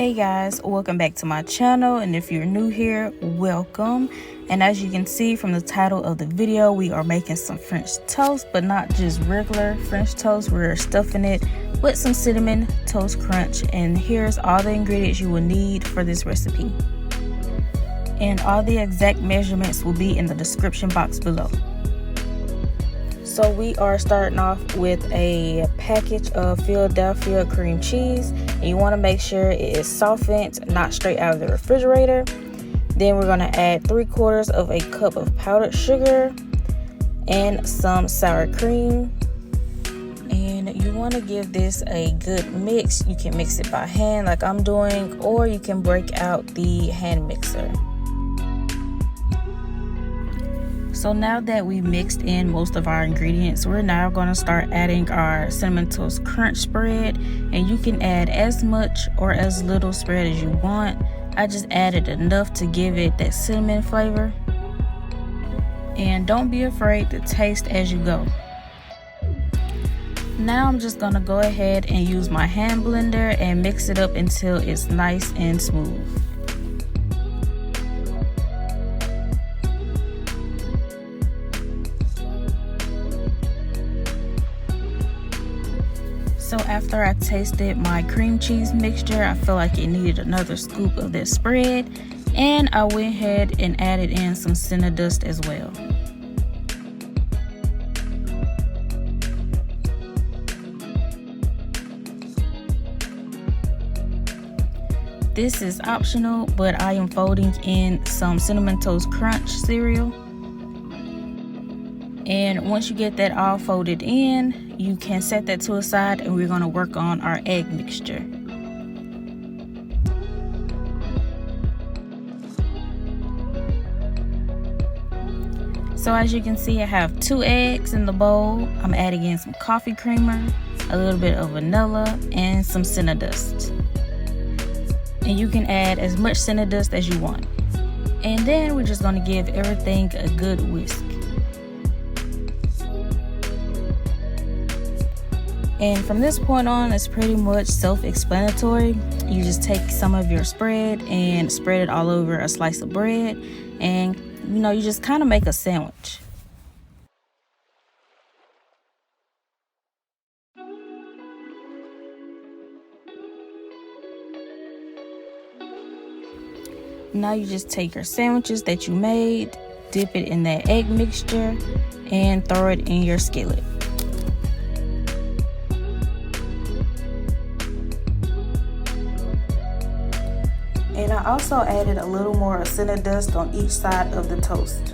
Hey guys, welcome back to my channel, and if you're new here, welcome. And as you can see from the title of the video, we are making some French toast, but not just regular French toast. We're stuffing it with some cinnamon toast crunch, and here's all the ingredients you will need for this recipe. And all the exact measurements will be in the description box below. So we are starting off with a package of Philadelphia cream cheese, and you want to make sure it is softened, not straight out of the refrigerator. Then we're going to add 3/4 of a cup of powdered sugar and some sour cream. And you want to give this a good mix. You can mix it by hand like I'm doing, or you can break out the hand mixer. So now that we mixed in most of our ingredients, we're now going to start adding our cinnamon toast crunch spread, and you can add as much or as little spread as you want. I just added enough to give it that cinnamon flavor. And don't be afraid to taste as you go. Now I'm just going to go ahead and use my hand blender and mix it up until it's nice and smooth. So after I tasted my cream cheese mixture, I feel like it needed another scoop of this spread, and I went ahead and added in some Cinnadust as well. This is optional, but I am folding in some Cinnamon Toast Crunch cereal. And once you get that all folded in, you can set that to a side, and we're going to work on our egg mixture. So as you can see, I have 2 eggs in the bowl. I'm adding in some coffee creamer, a little bit of vanilla, and some Cinnadust. And you can add as much Cinnadust as you want. And then we're just going to give everything a good whisk. And from this point on, it's pretty much self-explanatory. You just take some of your spread and spread it all over a slice of bread, and you just kind of make a sandwich. Now you just take your sandwiches that you made, dip it in that egg mixture, and throw it in your skillet. And I also added a little more Cinnadust on each side of the toast.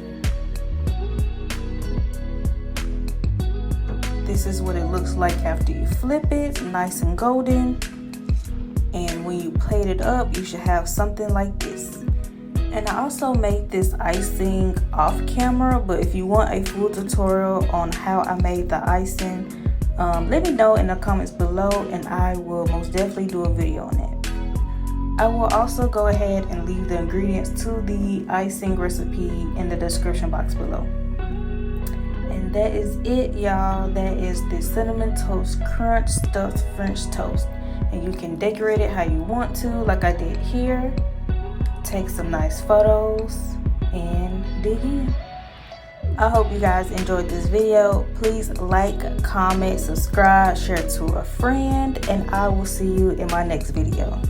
This is what it looks like after you flip it, nice and golden. And when you plate it up, you should have something like this. And I also made this icing off camera, but if you want a full tutorial on how I made the icing, let me know in the comments below, and I will most definitely do a video on it. I will also go ahead and leave the ingredients to the icing recipe in the description box below. And that is it, y'all. That is the cinnamon toast crunch stuffed French toast. And you can decorate it how you want to, like I did here. Take some nice photos and dig in. I hope you guys enjoyed this video. Please like, comment, subscribe, share it to a friend, and I will see you in my next video.